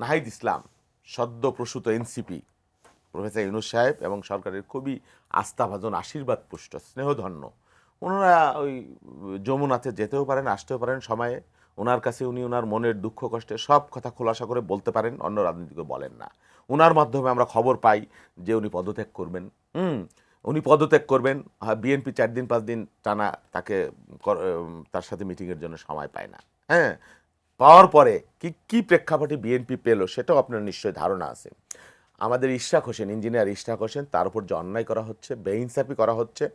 নাহিদ ইসলাম সদ্য প্রসূত NCP professor Yunus সাহেব এবং সরকারের খুবই আস্থাভাজন আশীর্বাদ পুষ্ট স্নেহধন্য, ওনারা ওই যমুনাতে যেতেও পারেন, আসতেও পারেন সময়ে। ওনার কাছে উনি ওনার মনের দুঃখ কষ্টে সব কথা খোলাসা করে বলতে পারেন, অন্য রাজনীতিকে বলেন না। ওনার মাধ্যমে আমরা খবর পাই যে উনি পদত্যাগ করবেন। উনি পদত্যাগ করবেন, বিএনপি 4 দিন 5 দিন টানা তাকে তার সাথে মিটিংয়ের জন্য সময় পায় না। হ্যাঁ, পাওয়ার পরে কি কি প্রেক্ষাপটে বিএনপি পেল সেটাও আপনার নিশ্চয়ই ধারণা আছে। আমাদের ইশরাক হোসেন, ইঞ্জিনিয়ার ইশরাক হোসেন, তার উপর যে অন্যায় করা হচ্ছে, বেইনসাফি করা হচ্ছে,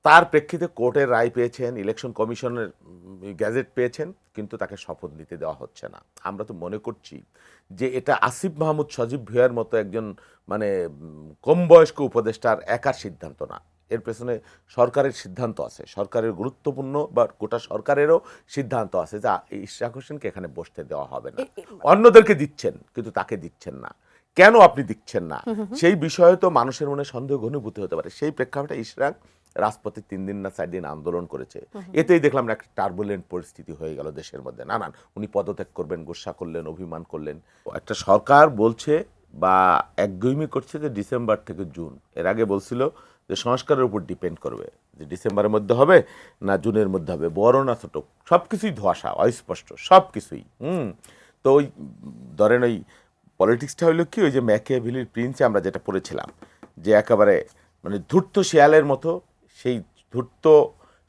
তার প্রেক্ষিতে কোর্টের রায় পেয়েছেন, ইলেকশন কমিশনের গ্যাজেট পেয়েছেন, কিন্তু তাকে শপথ নিতে দেওয়া হচ্ছে না। আমরা তো মনে করছি যে এটা আসিফ মাহমুদ সজীব ভুঁইয়ার মতো একজন মানে কম বয়স্ক উপদেষ্টার একার সিদ্ধান্ত না, এর পেছনে সরকারের সিদ্ধান্ত আছে, সরকারের গুরুত্বপূর্ণ বা গোটা সরকারেরও সিদ্ধান্ত আছে যে ইশরাক হোসেনকে এখানে বসতে দেওয়া হবে না। অন্যদেরকে দিচ্ছেন কিন্তু তাকে দিচ্ছেন না। কেন আপনি দিচ্ছেন না সেই বিষয়ে তো মানুষের মনে সন্দেহ ঘনীভূত হতে পারে। সেই প্রেক্ষাপটে ইশরাক রাজপথে 3 দিন না 4 দিন আন্দোলন করেছে। এতেই দেখলাম একটা টার্বুলেন্ট পরিস্থিতি হয়ে গেল দেশের মধ্যে। নানান উনি পদত্যাগ করবেন, গোসা করলেন, অভিমান করলেন। একটা সরকার বলছে বা একগুইমি করছে যে ডিসেম্বর থেকে জুন, এর আগে বলছিল যে সংস্কারের উপর ডিপেন্ড করবে যে ডিসেম্বরের মধ্যে হবে না জুনের মধ্যে হবে, বড় না ছোট সব কিছুই ধোঁয়াশা, অস্পষ্ট সব কিছুই। তো ওই ধরেন ওই পলিটিক্সটা হইলো কি, ওই যে ম্যাকিয়াভেলির প্রিন্সে আমরা যেটা পড়েছিলাম যে একেবারে মানে ধূর্ত শিয়ালের মতো, সেই ধূর্ত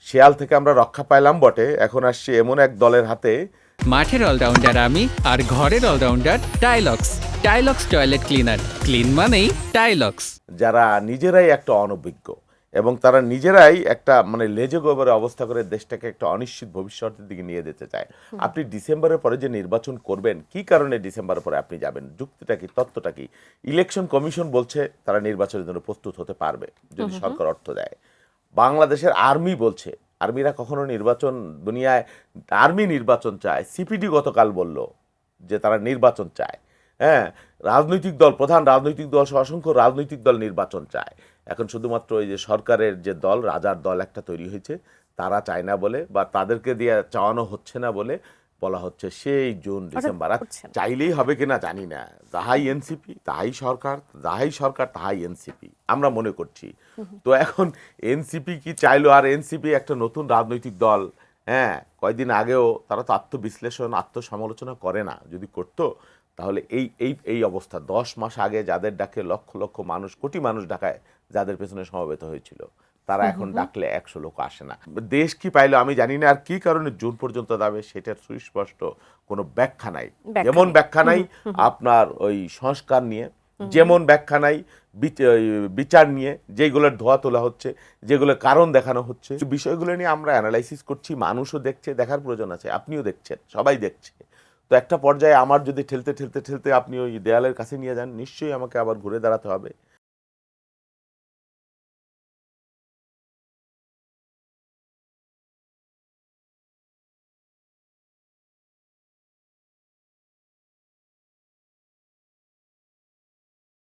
শিয়াল থেকে আমরা রক্ষা পাইলাম বটে, এখন আসছে এমন এক দলের হাতে। মাঠের অলরাউন্ডার আমি আর ঘরের allrounder Tylox. Tylox toilet cleaner, clean মানেই টাইলক্স। যারা নিজেরাই একটা অনভিজ্ঞ এবং তারা নিজেরাই একটা মানে লেজে গোবরে অবস্থা করে দেশটাকে একটা অনিশ্চিত ভবিষ্যতের দিকে নিয়ে যেতে চায়। আপনি ডিসেম্বরের পরে যে নির্বাচন করবেন, কি কারণে ডিসেম্বরের পরে আপনি যাবেন, যুক্তিটা কি, তত্ত্বটা কি? ইলেকশন কমিশন বলছে তারা নির্বাচনের জন্য প্রস্তুত হতে পারবে যদি সরকার অর্থ দেয়। বাংলাদেশের আর্মি বলছে, আর্মিরা কখনো নির্বাচন দুনিয়ায়, আর্মি নির্বাচন চায়। সিপিডি গতকাল বলল যে তারা নির্বাচন চায়। হ্যাঁ, রাজনৈতিক দল, প্রধান রাজনৈতিক দল সহ অসংখ্য রাজনৈতিক দল নির্বাচন চায়। এখন শুধুমাত্র ওই যে সরকারের যে দল, রাজার দল একটা তৈরি হয়েছে, তারা চায় না বলে বা তাদেরকে দিয়ে চাওয়ানো হচ্ছে না বলে বলা হচ্ছে সেই জুন ডিসেম্বর। আর চাইলেই হবে কিনা জানি না, যাহাই এনসিপি তাহাই সরকার, যাহাই সরকার তাহাই এনসিপি আমরা মনে করছি। তো এখন এনসিপি কি চাইলো, আর এনসিপি একটা নতুন রাজনৈতিক দল। হ্যাঁ, কয়েকদিন আগেও তারা তো আত্মবিশ্লেষণ আত্মসমালোচনা করে না, যদি করতো তাহলে এই এই এই অবস্থা 10 মাস আগে যাদের ডাকে লক্ষ লক্ষ মানুষ, কোটি মানুষ ঢাকায় যাদের পেছনে সমবেত হয়েছিল, তারা এখন ডাকলে 100 লোক আসে না। দেশ কি পাইলো আমি জানি না, আর কি কারণে জুন পর্যন্ত যাবে সেটার সুস্পষ্ট কোনো ব্যাখ্যা নাই। যেমন ব্যাখ্যা নাই আপনার ওই সংস্কার নিয়ে, যেমন ব্যাখ্যা নাই বিচার নিয়ে, যেগুলোর ধোয়া তোলা হচ্ছে, যেগুলোর কারণ দেখানো হচ্ছে, বিষয়গুলো নিয়ে আমরা অ্যানালাইসিস করছি, মানুষও দেখছে, দেখার প্রয়োজন আছে, আপনিও দেখছেন, সবাই দেখছে। তো একটা পর্যায়ে আমার যদি ঠেলতে ঠেলতে ঠেলতে আপনি ওই দেয়ালের কাছে নিয়ে যান, নিশ্চয়ই আমাকে আবার ঘুরে দাঁড়াতে হবে।